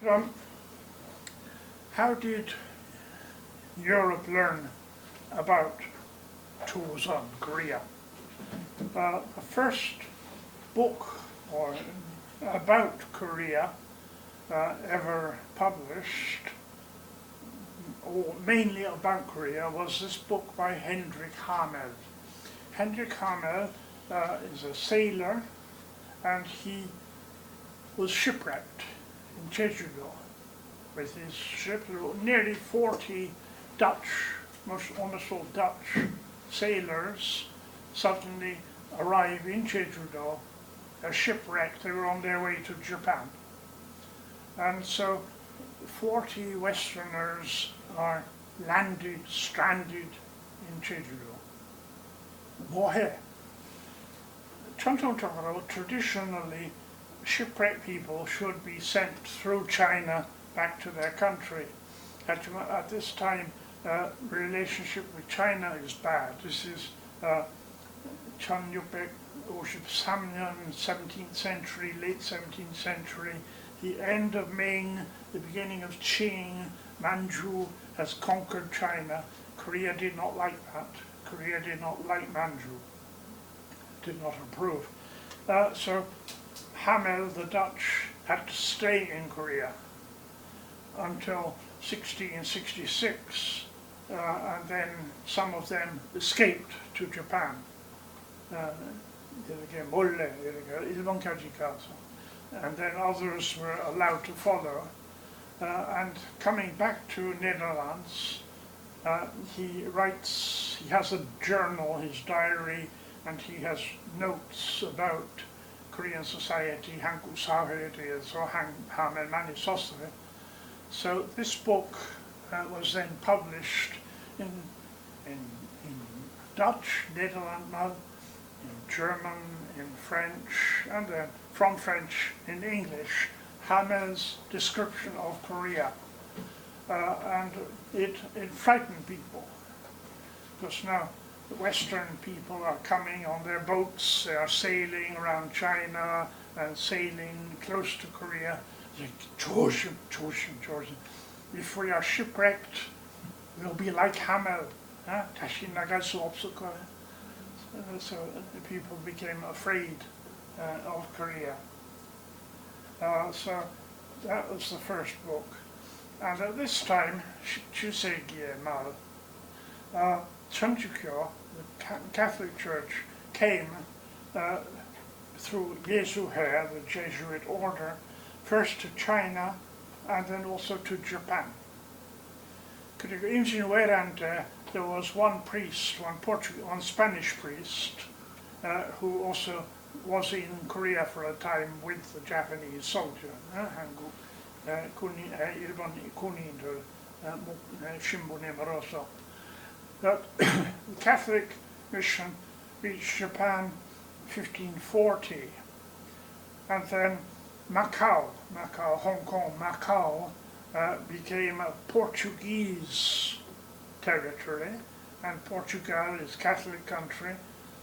Um, how did Europe learn about Joseon, Korea? The first book about Korea ever published, or mainly about Korea, was this book by Hendrik Hamel. Hendrik Hamel is a sailor, and he was shipwrecked in Jeju-do with his ship. Nearly 40 Dutch, almost all Dutch sailors suddenly arrived in Jeju-do, shipwrecked. They were on their way to Japan. And so 40 Westerners are landed, stranded in Jeju-do. 뭐해? 전통적으로, traditionally, shipwrecked people should be sent through China back to their country. At this time, relationship with China is bad. This is 1653년, 17th century, late 17th century, the end of Ming, the beginning of Qing. Manchu has conquered China. Korea did not like that. Korea did not like Manchu, did not approve. So Hamel, the Dutch, had to stay in Korea until 1666, and then some of them escaped to Japan. 이렇게 몰래 이렇게 일본까지 가서, and then others were allowed to follow. And coming back to Netherlands, he writes. He has a journal, his diary, and he has notes about Korean society, 한국 사회에 대해서 Hamel 많이 썼어요. So this book was then published in Dutch, Netherlands, in German, in French, and then from French in English, Hamel's description of Korea. And it frightened people, because now the Western people are coming on their boats, they are sailing around China and sailing close to Korea. 조심. If we are shipwrecked, we'll be like Hamel. 다시 나갈 수 없을 거야. So the people became afraid of Korea. So that was the first book. And at this time, 17세기의 말, 천주교, the Catholic Church, came through 예수회, the Jesuit order, first to China and then also to Japan. 그리고 임진왜란 때 there was one priest, one Spanish priest, who also was in Korea for a time with the Japanese soldier. 한국 일본 군인들 신분에 물어서. The Catholic mission reached Japan 1540, and then Macau, Hong Kong, Macau became a Portuguese territory, and Portugal is a Catholic country,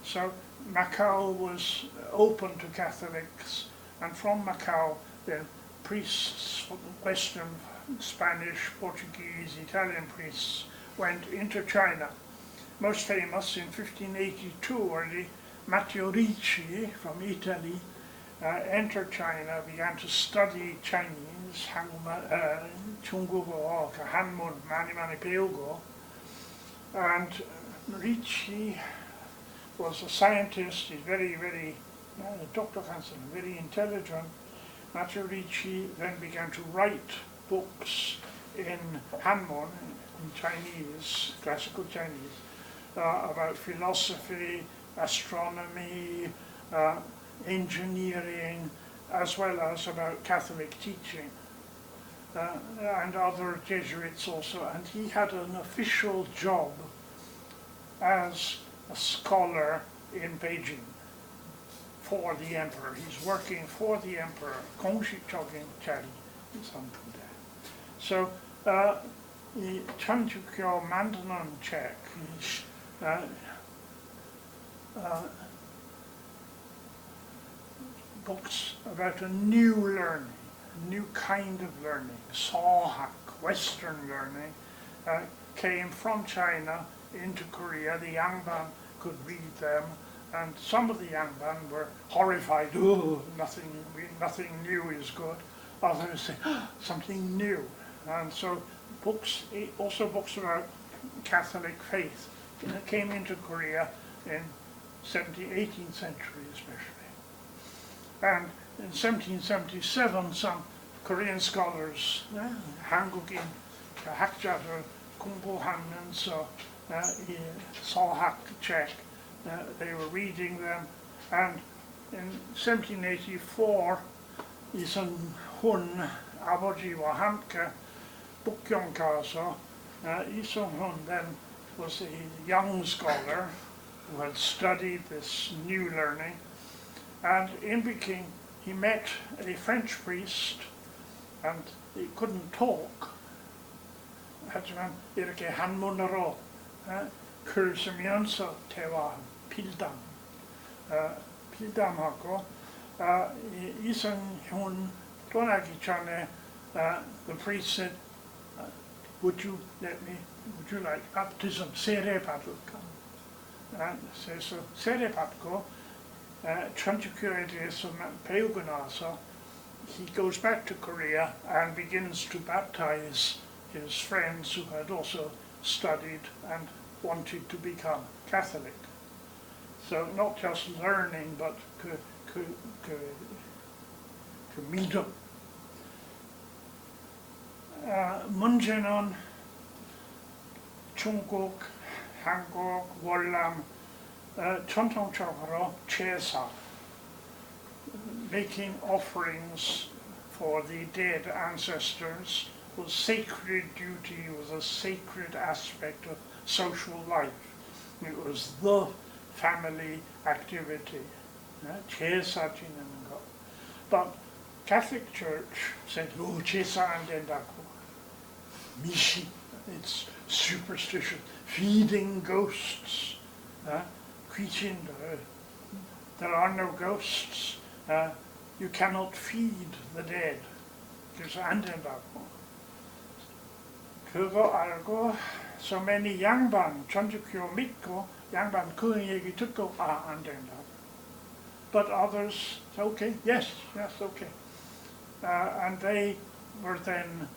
so Macau was open to Catholics, and from Macau then priests, Western, Spanish, Portuguese, Italian priests went into China. Most famous in 1582 already, Matteo Ricci from Italy entered China, began to study Chinese, 중국어, 한문 많이 배우고, and Ricci was a scientist. He's very Dr. Hansen, very intelligent. Matteo Ricci then began to write books in Hanmun, in Chinese, classical Chinese, about philosophy, astronomy, engineering, as well as about Catholic teaching, and other Jesuits also. And he had an official job as a scholar in Beijing for the emperor. He's working for the emperor. 공식적인 자리 있었는데. So 이 천주교 만드는 책, books about a new learning. new kind of learning, 서학, Western learning, came from China into Korea. The Yangban could read them, and some of the Yangban were horrified. Oh, nothing new is good. Others say, oh, something new. And so books, also books about Catholic faith, came into Korea in 18th century especially. And in 1777, some Korean scholars, 한국인 학자들 공부하면서 이 서학 책, they were reading them, and in 1784, 이성훈 아버지와 함께 북경 가서 이성훈 then was a young scholar who had studied this new learning, and in Peking he met a French priest, and he couldn't talk. 하지만 이렇게 한문으로 글 쓰면서 대화, 필담하고 이성훈 떠나기 전에 the priest said, would you like baptism? 세례 받을까? 그래서 세례 받고 천주교에 대해서 배우고 나서 he goes back to Korea and begins to baptize his friends who had also studied and wanted to become Catholic. So not just learning, but 그 믿음. 문제는 중국, 한국, 월남 전통적으로 제사, making offerings for the dead ancestors was sacred duty, was a sacred aspect of social life. It was the family activity. 제사 지내는 거. But Catholic Church said, oh, 제사 안 된다고. 미시, it's superstition. Feeding ghosts. 귀신들. There are no ghosts. You cannot feed the dead. 그래서 안 된다고. 그거 알고 so many 양반 천주교 믿고 양반 그 얘기 듣고 안 된다. But others said, okay, yes, okay. And they were then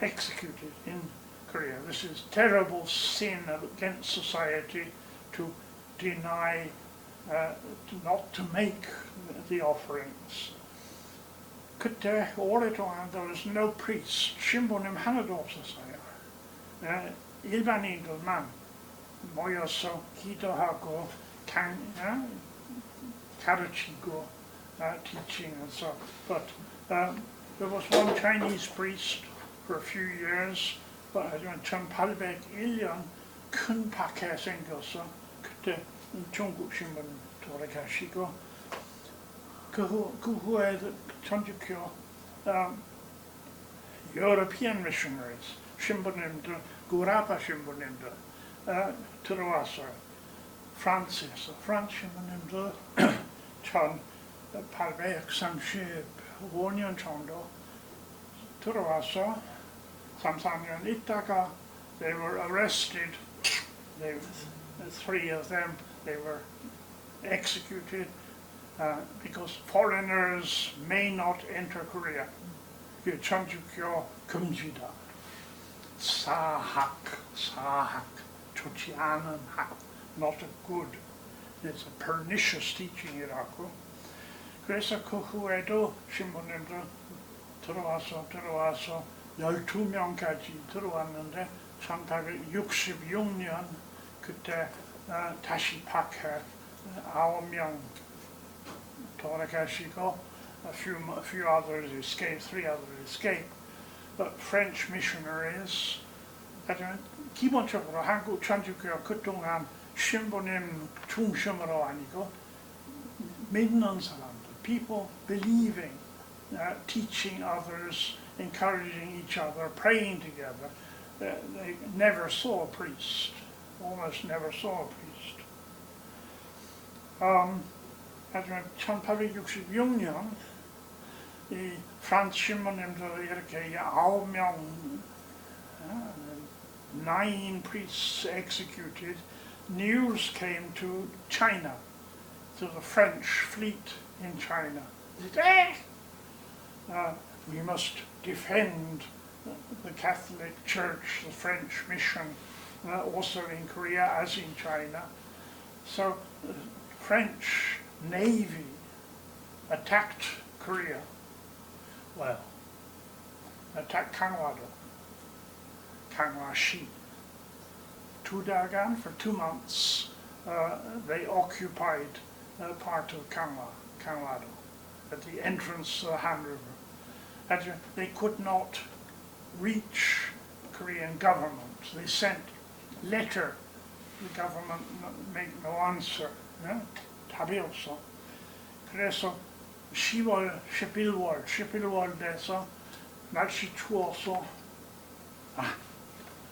executed in Korea. This is terrible sin against society to deny, not to make the offerings. 그때 오랫동안 there was no priest, 신부님 하나도 없었어요. 일반인들만 모여서 기도하고 가르치고 teaching and so. But there was one Chinese priest for a few years. But 1801년 큰 박해 생겨서 그때 중국 신분 돌아가시고 그 후에 천주교 European missionaries 신부님들 구라파 신부님들 들어왔어요. 프랑스에서 프랑스 신부님들 1835년 정도 들어와서 3-4년 있다가 they were arrested. Three of them, they were executed because foreigners may not enter Korea. 천주교 금지다. 사학, 좋지 않은 학, not a good. It's a pernicious teaching이라고. 그래서 그 후에도 신부님들 들어와서 12명까지 들어왔는데 1866년 그때 다시 박해 9명 돌아가시고 a few others escaped, 3 others escaped. But French missionaries, 기본적으로 한국 천주교 그동안 신부님 중심으로 아니고 믿는 사람들, people believing, teaching others, encouraging each other, praying together. They never saw a priest, almost never saw a priest. 하지만 1866년 이 프랑스 신부님도 이렇게 9명, 9 priests executed. News came to China, to the French fleet in China. We must defend the Catholic Church, the French mission, also in Korea as in China. So the French Navy attacked Korea. Well, attacked Gangwado, Gangwashi. 2 dagan, for 2 months, they occupied part of Gangwado, at the entrance to the Han River. And they could not reach the Korean government. They sent letter. The government made no answer. 답이 없어. 그래서 10월, 11월에서 날씨 추워서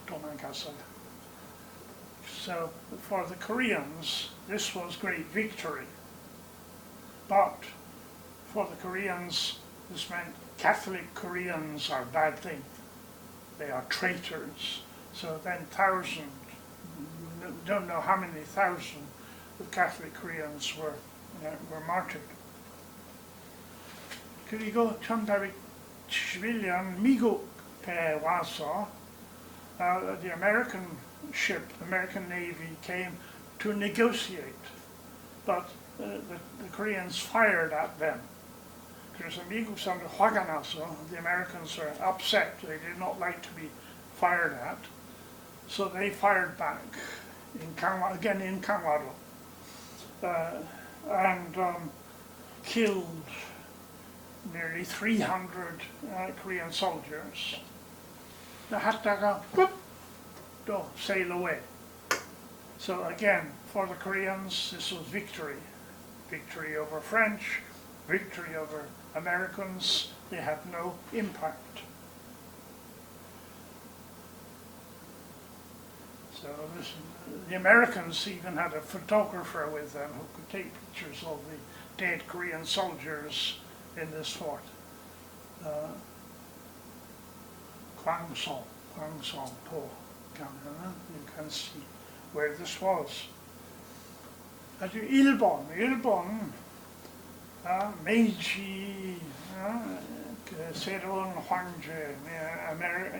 도망갔어요. So for the Koreans, this was great victory. But for the Koreans, this meant Catholic Koreans are a bad thing. They are traitors. So then don't know how many thousand of Catholic Koreans were martyred. 그리고 1871년 미국 배 와서 the American ship, the American Navy came to negotiate, but the Koreans fired at them. 그래서 미국 사람들 화가 나서 the Americans are upset. They did not like to be fired at, so they fired back in Gangwado, and killed nearly 300 Korean soldiers. 하다가 to sail away. So again, for the Koreans, this was victory. Victory over French, victory over Americans. They had no impact. So the Americans even had a photographer with them who could take pictures of the dead Korean soldiers in this fort. Gwangsong-po. You can see where this was. 아주 일본, 메이지, 그 새로운 황제,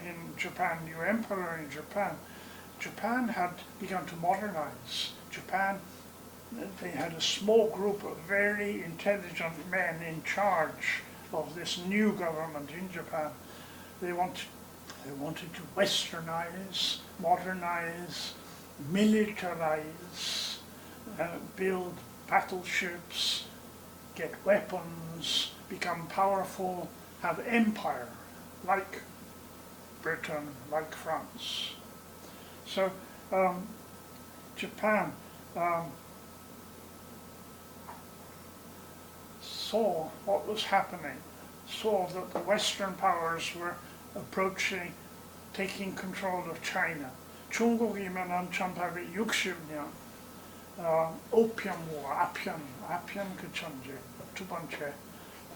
in Japan, new emperor in Japan. Japan had begun to modernize. Japan, they had a small group of very intelligent men in charge of this new government in Japan. They wanted to westernize, modernize, militarize, build battleships, get weapons, become powerful, have empire, like Britain, like France. So Japan saw what was happening, saw that the Western powers were approaching, taking control of China. 중국이면은 1860년 오피엄 워, 아편 그 전쟁, 두 번째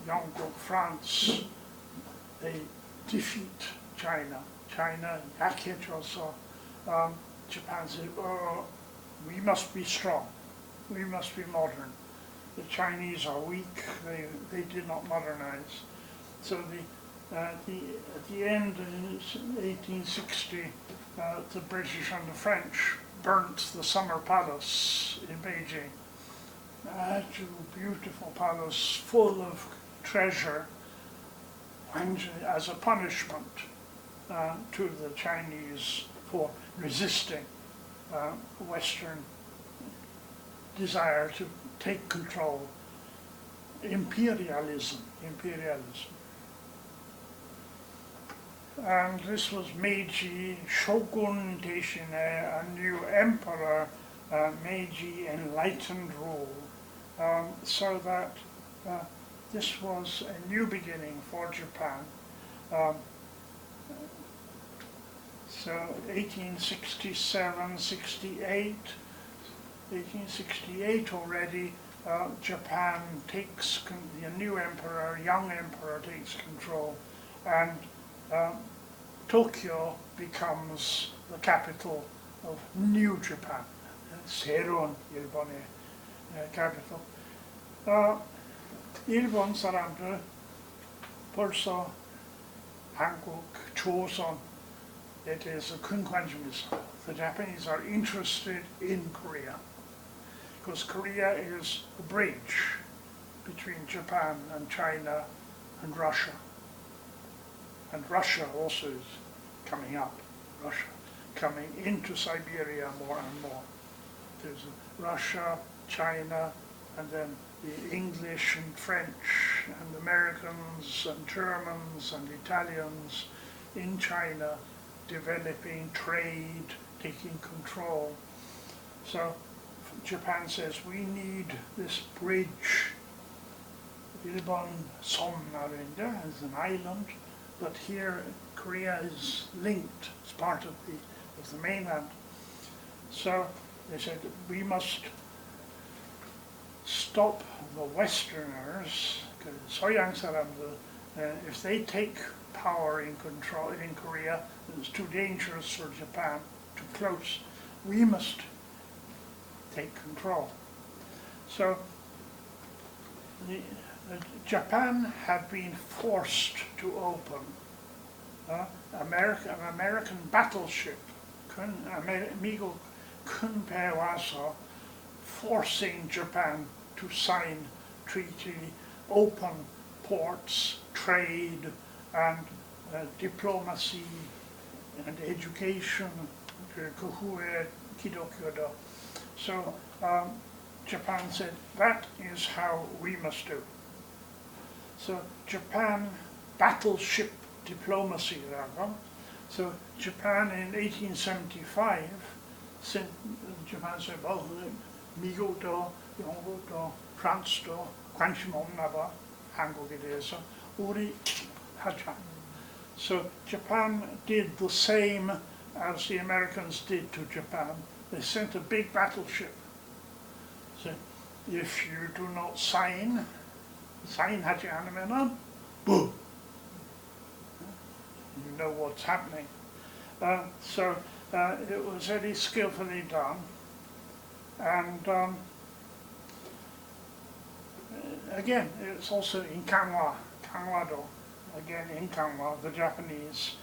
영국, France, they defeat China. China 약해져서 Japan said, we must be strong, we must be modern. The Chinese are weak, they did not modernize. So at the end in 1860, the British and the French burnt the Summer Palace in Beijing. A beautiful palace full of treasure, as a punishment to the Chinese for resisting Western desire to take control. Imperialism. And this was Meiji Shogun Deishine, a new emperor, Meiji enlightened rule, so that this was a new beginning for Japan. So 1867, 68 already, Japan takes, the new emperor, young emperor takes control, and Tokyo becomes the capital of New Japan, 새로운 일본의 capital. 일본 사람들 벌써 한국, 조선에 대해서 큰 관심이 있어요. The Japanese are interested in Korea because Korea is a bridge between Japan and China and Russia. And Russia also is coming up, Russia coming into Siberia more and more. There's Russia, China, and then the English and French and Americans and Germans and Italians in China developing trade, taking control. So Japan says we need this bridge. 일본 섬나라인데 is an island, but here Korea is linked as part of the mainland. So they said we must stop the Westerners, 서양 사람들, if they take power in control in Korea, it's too dangerous for Japan, too close. We must take control. So Japan had been forced to open an American battleship, 미국 큰 배 와서 forcing Japan to sign treaty, open ports, trade, and diplomacy and education. 그 후에 기독교도. So Japan said that is how we must do. So Japan battleship diplomacy라고. So Japan in 1875, Japan said, well, 미국도, 영국도, 프랑스도 관심 없나 봐, 한국에 대해서. 우리 하자. So Japan did the same as the Americans did to Japan. They sent a big battleship. So if you do not 사인하지 않으면은 boom. You know what's happening. So it was very skillfully done. And again, it's also in Kanwado, again in Kanwa, the Japanese,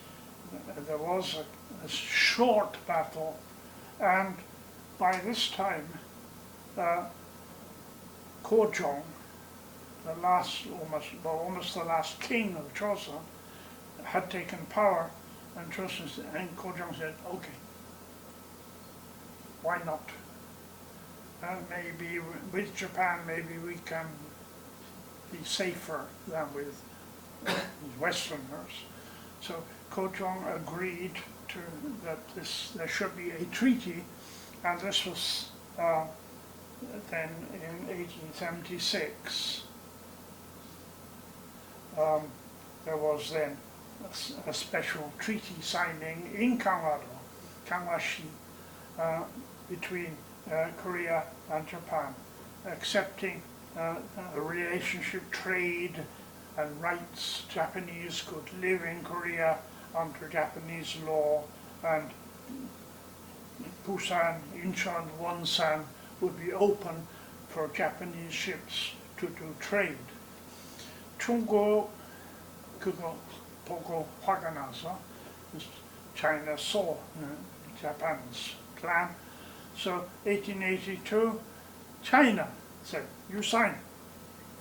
there was a short battle, and by this time, Kojong, almost the last king of Joseon, had taken power, and Kojong said, okay, why not? Maybe with Japan, maybe we can be safer than with Westerners. So Kojong agreed that there should be a treaty, and this was then in 1876. There was then a special treaty signing in Kanwashi, between Korea and Japan, accepting a relationship, trade and rights. Japanese could live in Korea under Japanese law, and Busan, Incheon, Wonsan would be open for Japanese ships to do trade. 중국 그거 보고 화가 나서 China saw Japan's plan. So 1882, China said, you sign,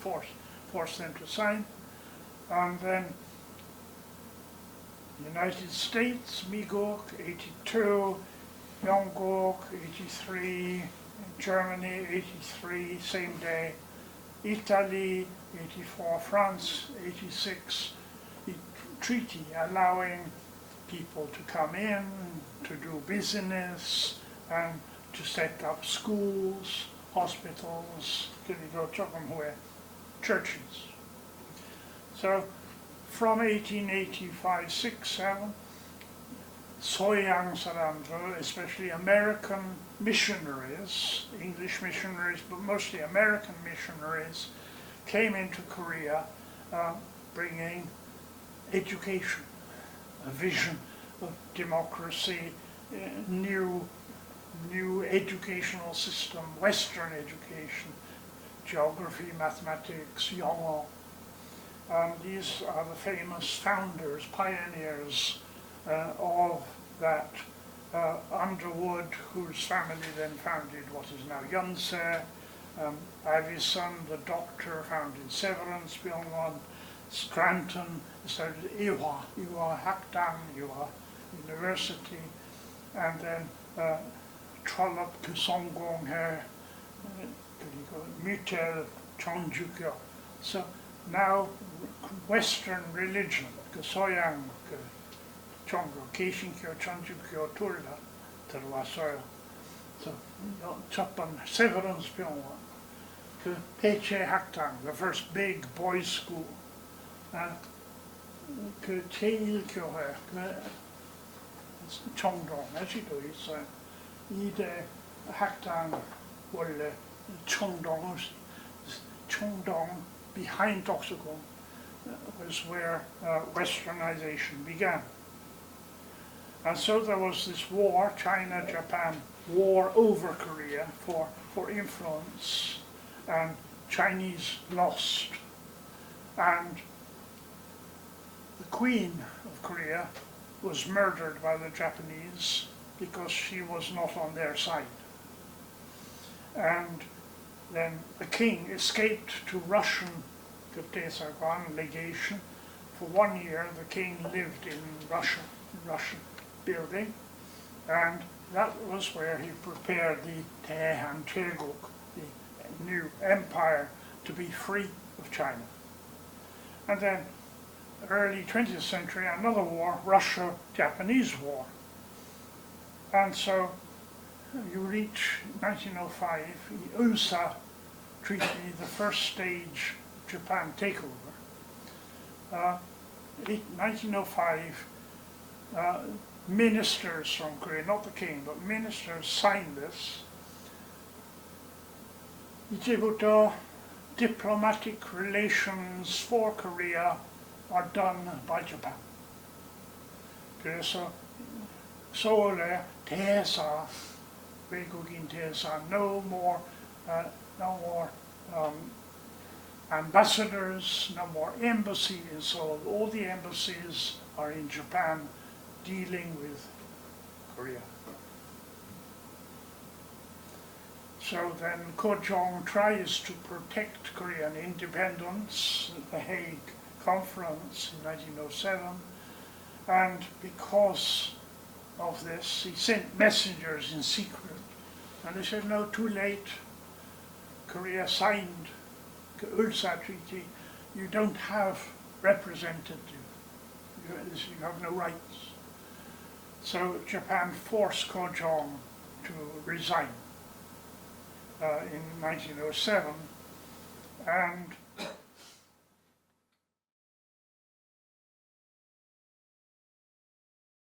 force them to sign. And then United States, 미국, 82, 영국, 83, Germany, 83, same day, Italy, 84, France, 86, the treaty allowing people to come in, to do business, and to set up schools, hospitals, churches. So from 1885, 6, 7, 서양 사람들, especially American missionaries, English missionaries, but mostly American missionaries, came into Korea bringing education, a vision of democracy, new educational system, Western education, geography, mathematics, 영어. These are the famous founders, pioneers of that Underwood, whose family then founded what is now Yonsei. Ivyson, the doctor, founded Severance, Byungwon. Scranton started Iwa Hakdang, Iwa University, and then Trollope, Songgonghae, Mutel, Cheongjukyo. So now Western religion, 서양 종교, 개신교, 천주교 둘 다 들어왔어요. So 첫 번째 세브란스 병원, 그 폐체 학당, the first big boys' school, 그 제1교회, 그 청동에서도 있어요. 2대 학당 원래 청동 behind Doksugung was where westernization began. And so there was this war, China-Japan war over Korea for influence, and Chinese lost. And the Queen of Korea was murdered by the Japanese because she was not on their side. And then the king escaped to Russian legation. For 1 year the king lived in Russian building, and that was where he prepared the Taehan Taeguk, the new empire, to be free of China. And then early 20th century, another war, Russia-Japanese war. And so you reach 1905, the USA Treaty, the first stage Japan takeover. 1905, ministers from Korea, not the king, but ministers signed this. 이제부터 diplomatic relations for Korea are done by Japan. 그래서 서울에 대사, 외국인 대사, no more ambassadors, no more embassy in Seoul. All the embassies are in Japan dealing with Korea. So then Ko Jong tries to protect Korean independence at the Hague Conference in 1907, and because of this he sent messengers in secret, and they said, no, too late, Korea signed the Ulsa Treaty, you don't have representative, you have no rights. So Japan forced Ko Jong to resign in 1907, and